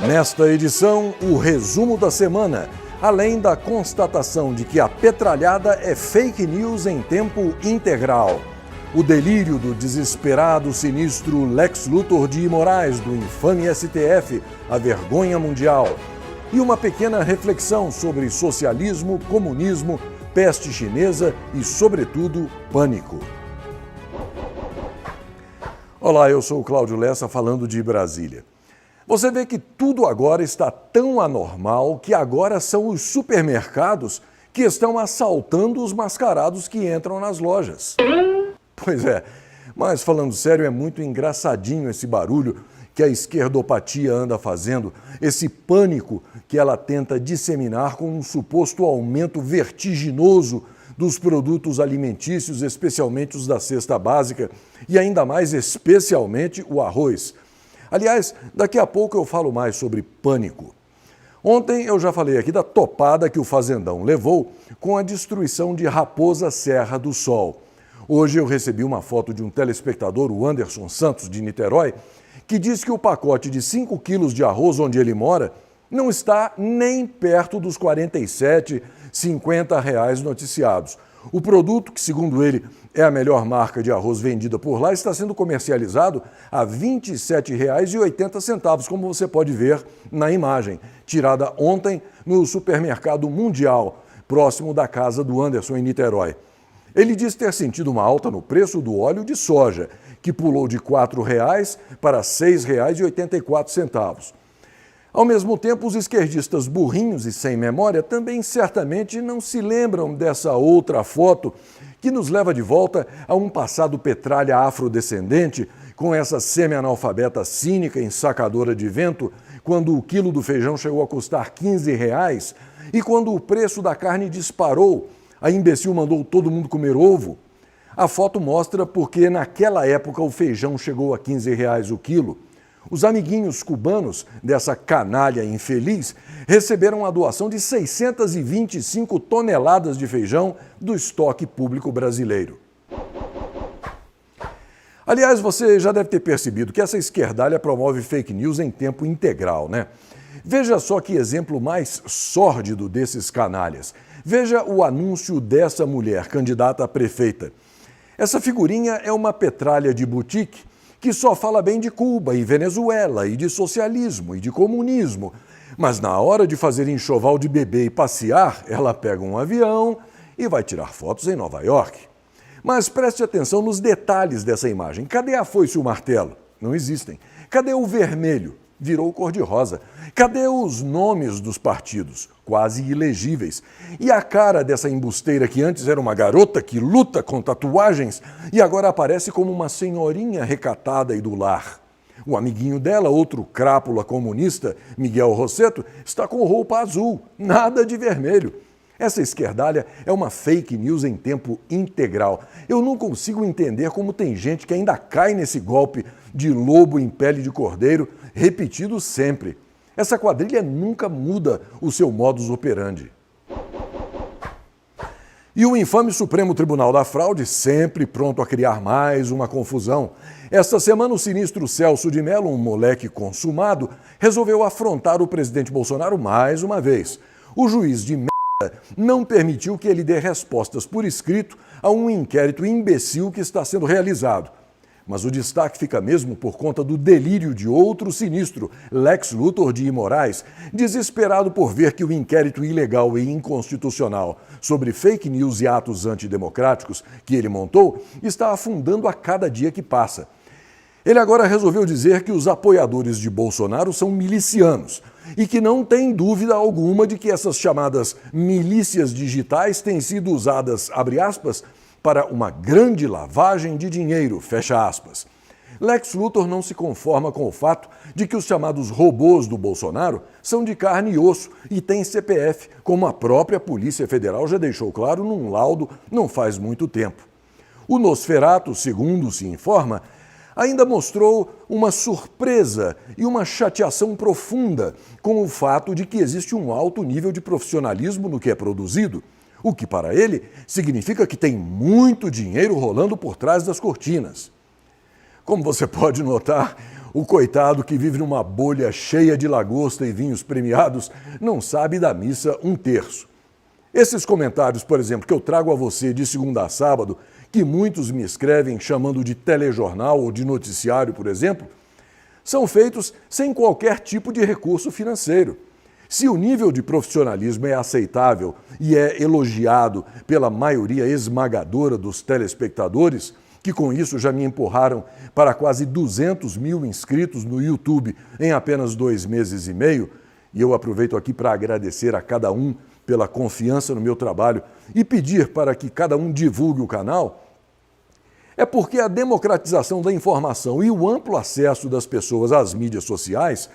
Nesta edição, o resumo da semana, além da constatação de que a petralhada é fake news em tempo integral. O delírio do desesperado sinistro Lex Luthor de Moraes, do infame STF, a vergonha mundial. E uma pequena reflexão sobre socialismo, comunismo, peste chinesa e, sobretudo, pânico. Olá, eu sou o Cláudio Lessa, falando de Brasília. Você vê que tudo agora está tão anormal que agora são os supermercados que estão assaltando os mascarados que entram nas lojas. Pois é, mas falando sério, é muito engraçadinho esse barulho que a esquerdopatia anda fazendo, esse pânico que ela tenta disseminar com um suposto aumento vertiginoso dos produtos alimentícios, especialmente os da cesta básica e ainda mais especialmente o arroz. Aliás, daqui a pouco eu falo mais sobre pânico. Ontem eu já falei aqui da topada que o fazendão levou com a destruição de Raposa Serra do Sol. Hoje eu recebi uma foto de um telespectador, o Anderson Santos, de Niterói, que diz que o pacote de 5 quilos de arroz onde ele mora não está nem perto dos R$ 47, R$ 50 noticiados. O produto, que segundo ele é a melhor marca de arroz vendida por lá, está sendo comercializado a R$ 27,80, como você pode ver na imagem, tirada ontem no supermercado Mundial, próximo da casa do Anderson, em Niterói. Ele diz ter sentido uma alta no preço do óleo de soja, que pulou de R$ 4,00 para R$ 6,84. Ao mesmo tempo, os esquerdistas burrinhos e sem memória também certamente não se lembram dessa outra foto que nos leva de volta a um passado petralha afrodescendente com essa semi-analfabeta cínica ensacadora de vento, quando o quilo do feijão chegou a custar R$ 15 e quando o preço da carne disparou, a imbecil mandou todo mundo comer ovo. A foto mostra porque naquela época o feijão chegou a R$ 15 o quilo. Os amiguinhos cubanos dessa canalha infeliz receberam a doação de 625 toneladas de feijão do estoque público brasileiro. Aliás, você já deve ter percebido que essa esquerdalha promove fake news em tempo integral, né? Veja só que exemplo mais sórdido desses canalhas. Veja o anúncio dessa mulher, candidata a prefeita. Essa figurinha é uma petralha de boutique que só fala bem de Cuba e Venezuela e de socialismo e de comunismo. Mas na hora de fazer enxoval de bebê e passear, ela pega um avião e vai tirar fotos em Nova York. Mas preste atenção nos detalhes dessa imagem. Cadê a foice e o martelo? Não existem. Cadê o vermelho? Virou cor-de-rosa. Cadê os nomes dos partidos? Quase ilegíveis. E a cara dessa embusteira que antes era uma garota que luta com tatuagens e agora aparece como uma senhorinha recatada e do lar. O amiguinho dela, outro crápula comunista, Miguel Rosseto, está com roupa azul, nada de vermelho. Essa esquerdalha é uma fake news em tempo integral. Eu não consigo entender como tem gente que ainda cai nesse golpe de lobo em pele de cordeiro, repetido sempre. Essa quadrilha nunca muda o seu modus operandi. E o infame Supremo Tribunal da Fraude, sempre pronto a criar mais uma confusão. Esta semana, o sinistro Celso de Mello, um moleque consumado, resolveu afrontar o presidente Bolsonaro mais uma vez. O juiz de merda não permitiu que ele dê respostas por escrito a um inquérito imbecil que está sendo realizado. Mas o destaque fica mesmo por conta do delírio de outro sinistro, Lex Luthor de Moraes, desesperado por ver que o inquérito ilegal e inconstitucional sobre fake news e atos antidemocráticos que ele montou está afundando a cada dia que passa. Ele agora resolveu dizer que os apoiadores de Bolsonaro são milicianos e que não tem dúvida alguma de que essas chamadas milícias digitais têm sido usadas, abre aspas, para uma grande lavagem de dinheiro, fecha aspas. Lex Luthor não se conforma com o fato de que os chamados robôs do Bolsonaro são de carne e osso e têm CPF, como a própria Polícia Federal já deixou claro num laudo não faz muito tempo. O Nosferatu, segundo se informa, ainda mostrou uma surpresa e uma chateação profunda com o fato de que existe um alto nível de profissionalismo no que é produzido, o que para ele significa que tem muito dinheiro rolando por trás das cortinas. Como você pode notar, O coitado que vive numa bolha cheia de lagosta e vinhos premiados não sabe da missa um terço. Esses comentários, por exemplo, que eu trago a você de segunda a sábado, que muitos me escrevem chamando de telejornal ou de noticiário, por exemplo, são feitos sem qualquer tipo de recurso financeiro. Se o nível de profissionalismo é aceitável e é elogiado pela maioria esmagadora dos telespectadores, que com isso já me empurraram para quase 200 mil inscritos no YouTube em apenas 2 meses e meio, e eu aproveito aqui para agradecer a cada um pela confiança no meu trabalho e pedir para que cada um divulgue o canal, é porque a democratização da informação e o amplo acesso das pessoas às mídias sociais,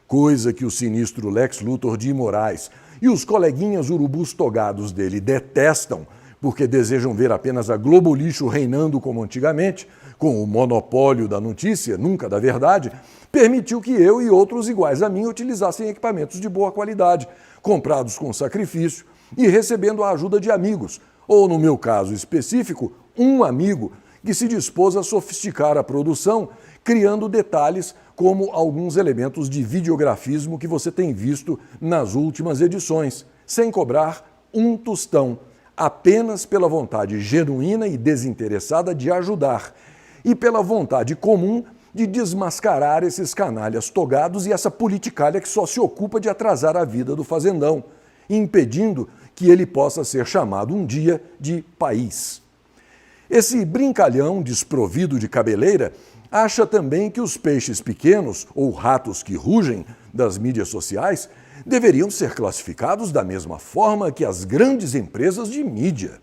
coisa que o sinistro Lex Luthor de Moraes e os coleguinhas urubus togados dele detestam, porque desejam ver apenas a Globo Lixo reinando como antigamente, com o monopólio da notícia, nunca da verdade, permitiu que eu e outros iguais a mim utilizassem equipamentos de boa qualidade, comprados com sacrifício e recebendo a ajuda de amigos, ou no meu caso específico, um amigo que se dispôs a sofisticar a produção, criando detalhes como alguns elementos de videografismo que você tem visto nas últimas edições, sem cobrar um tostão, apenas pela vontade genuína e desinteressada de ajudar e pela vontade comum de desmascarar esses canalhas togados e essa politicalha que só se ocupa de atrasar a vida do fazendão, impedindo que ele possa ser chamado um dia de país. Esse brincalhão desprovido de cabeleira acha também que os peixes pequenos, ou ratos que rugem, das mídias sociais, deveriam ser classificados da mesma forma que as grandes empresas de mídia.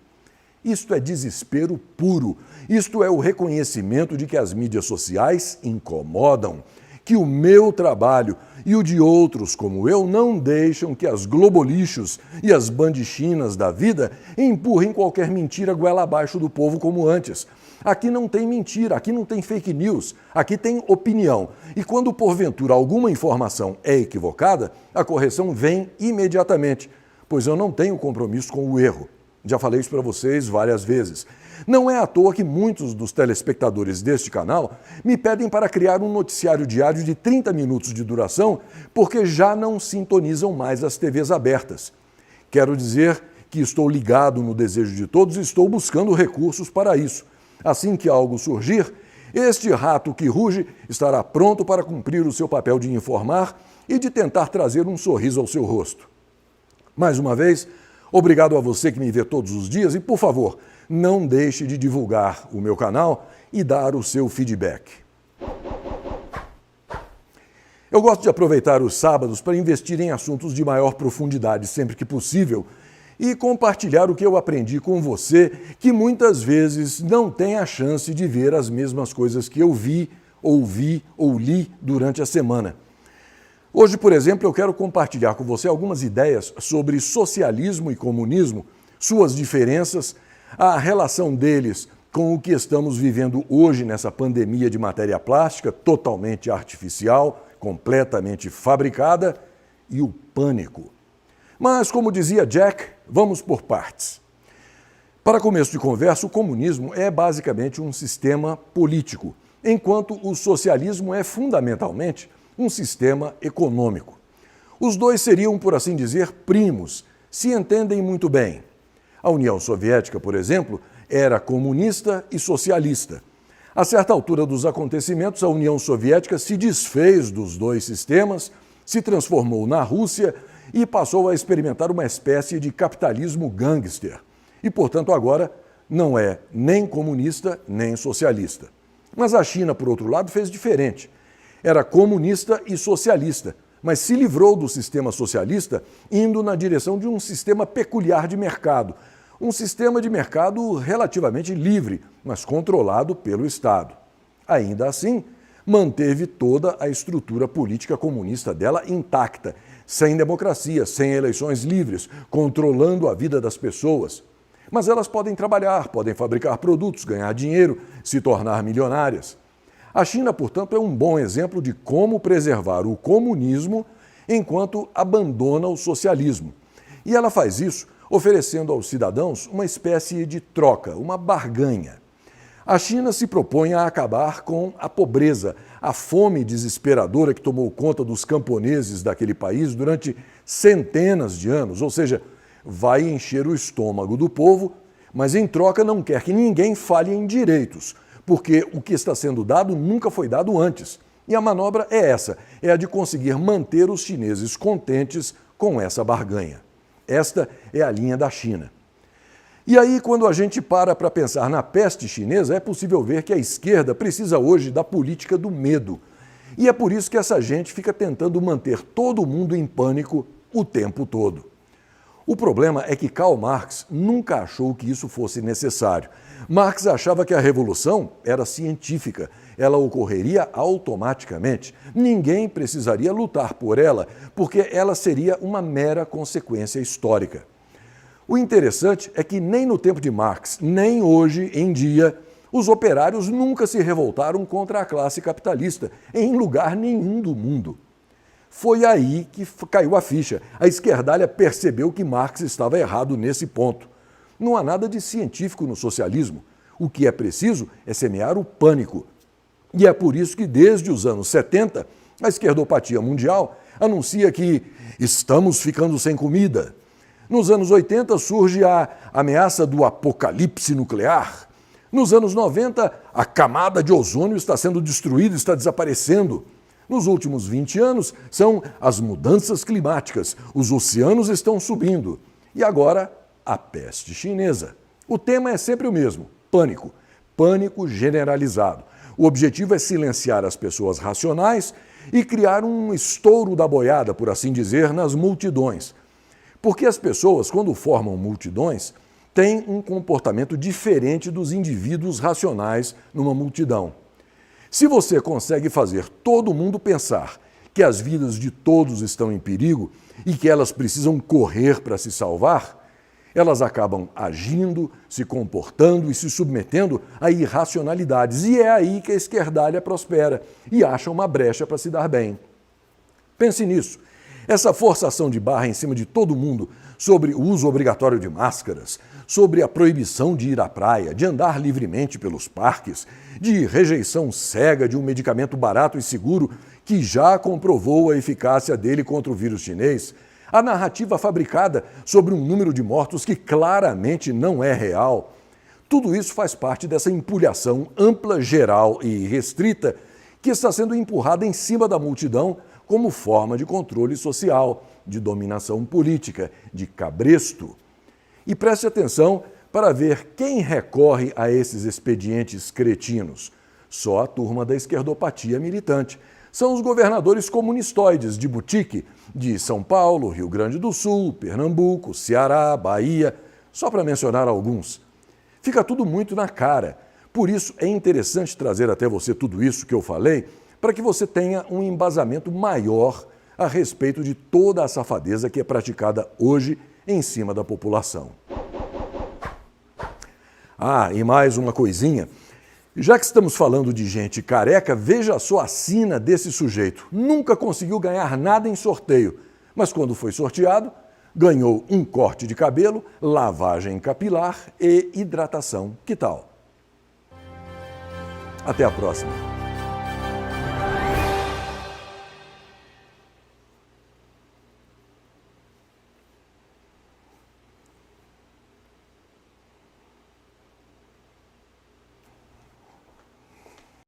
Isto é desespero puro. Isto é o reconhecimento de que as mídias sociais incomodam, que o meu trabalho e o de outros como eu não deixam que as globolixos e as bandichinas da vida empurrem qualquer mentira goela abaixo do povo como antes. Aqui não tem mentira, aqui não tem fake news, aqui tem opinião. E quando porventura alguma informação é equivocada, a correção vem imediatamente, pois eu não tenho compromisso com o erro. Já falei isso para vocês várias vezes. Não é à toa que muitos dos telespectadores deste canal me pedem para criar um noticiário diário de 30 minutos de duração, porque já não sintonizam mais as TVs abertas. Quero dizer que estou ligado no desejo de todos e estou buscando recursos para isso. Assim que algo surgir, este rato que ruge estará pronto para cumprir o seu papel de informar e de tentar trazer um sorriso ao seu rosto. Mais uma vez, obrigado a você que me vê todos os dias e, por favor, não deixe de divulgar o meu canal e dar o seu feedback. Eu gosto de aproveitar os sábados para investir em assuntos de maior profundidade sempre que possível e compartilhar o que eu aprendi com você, que muitas vezes não tem a chance de ver as mesmas coisas que eu vi, ouvi ou li durante a semana. Hoje, por exemplo, eu quero compartilhar com você algumas ideias sobre socialismo e comunismo, suas diferenças, a relação deles com o que estamos vivendo hoje nessa pandemia de matéria plástica, totalmente artificial, completamente fabricada, e o pânico. Mas, como dizia Jack, vamos por partes. Para começo de conversa, o comunismo é basicamente um sistema político, enquanto o socialismo é fundamentalmente um sistema econômico. Os dois seriam, por assim dizer, primos, se entendem muito bem. A União Soviética, por exemplo, era comunista e socialista. A certa altura dos acontecimentos, a União Soviética se desfez dos dois sistemas, se transformou na Rússia e passou a experimentar uma espécie de capitalismo gangster. E, portanto, agora não é nem comunista nem socialista. Mas a China, por outro lado, fez diferente. Era comunista e socialista, mas se livrou do sistema socialista indo na direção de um sistema peculiar de mercado. Um sistema de mercado relativamente livre, mas controlado pelo Estado. Ainda assim, manteve toda a estrutura política comunista dela intacta, sem democracia, sem eleições livres, controlando a vida das pessoas. Mas elas podem trabalhar, podem fabricar produtos, ganhar dinheiro, se tornar milionárias. A China, portanto, é um bom exemplo de como preservar o comunismo enquanto abandona o socialismo. E ela faz isso oferecendo aos cidadãos uma espécie de troca, uma barganha. A China se propõe a acabar com a pobreza, a fome desesperadora que tomou conta dos camponeses daquele país durante centenas de anos, ou seja, vai encher o estômago do povo, mas em troca não quer que ninguém fale em direitos, porque o que está sendo dado nunca foi dado antes. E a manobra é essa, é a de conseguir manter os chineses contentes com essa barganha. Esta é a linha da China. E aí, quando a gente para pensar na peste chinesa, é possível ver que a esquerda precisa hoje da política do medo. E é por isso que essa gente fica tentando manter todo mundo em pânico o tempo todo. O problema é que Karl Marx nunca achou que isso fosse necessário. Marx achava que a revolução era científica, ela ocorreria automaticamente. Ninguém precisaria lutar por ela, porque ela seria uma mera consequência histórica. O interessante é que nem no tempo de Marx, nem hoje em dia, os operários nunca se revoltaram contra a classe capitalista, em lugar nenhum do mundo. Foi aí que caiu a ficha. A esquerdalha percebeu que Marx estava errado nesse ponto. Não há nada de científico no socialismo. O que é preciso é semear o pânico. E é por isso que, desde os anos 70, a esquerdopatia mundial anuncia que estamos ficando sem comida. Nos anos 80 surge a ameaça do apocalipse nuclear. Nos anos 90, a camada de ozônio está sendo destruída, está desaparecendo. Nos últimos 20 anos, são as mudanças climáticas, os oceanos estão subindo. E agora, a peste chinesa. O tema é sempre o mesmo: pânico. Pânico generalizado. O objetivo é silenciar as pessoas racionais e criar um estouro da boiada, por assim dizer, nas multidões. Porque as pessoas, quando formam multidões, têm um comportamento diferente dos indivíduos racionais numa multidão. Se você consegue fazer todo mundo pensar que as vidas de todos estão em perigo e que elas precisam correr para se salvar, elas acabam agindo, se comportando e se submetendo a irracionalidades. E é aí que a esquerdalha prospera e acha uma brecha para se dar bem. Pense nisso. Essa forçação de barra em cima de todo mundo sobre o uso obrigatório de máscaras, sobre a proibição de ir à praia, de andar livremente pelos parques, de rejeição cega de um medicamento barato e seguro que já comprovou a eficácia dele contra o vírus chinês, a narrativa fabricada sobre um número de mortos que claramente não é real. Tudo isso faz parte dessa empulhação ampla, geral e restrita que está sendo empurrada em cima da multidão como forma de controle social, de dominação política, de cabresto. E preste atenção para ver quem recorre a esses expedientes cretinos. Só a turma da esquerdopatia militante. São os governadores comunistoides de boutique de São Paulo, Rio Grande do Sul, Pernambuco, Ceará, Bahia, só para mencionar alguns. Fica tudo muito na cara. Por isso é interessante trazer até você tudo isso que eu falei, para que você tenha um embasamento maior a respeito de toda a safadeza que é praticada hoje em cima da população. E mais uma coisinha. Já que estamos falando de gente careca, veja só a sina desse sujeito. Nunca conseguiu ganhar nada em sorteio, mas quando foi sorteado, ganhou um corte de cabelo, lavagem capilar e hidratação. Que tal? Até a próxima.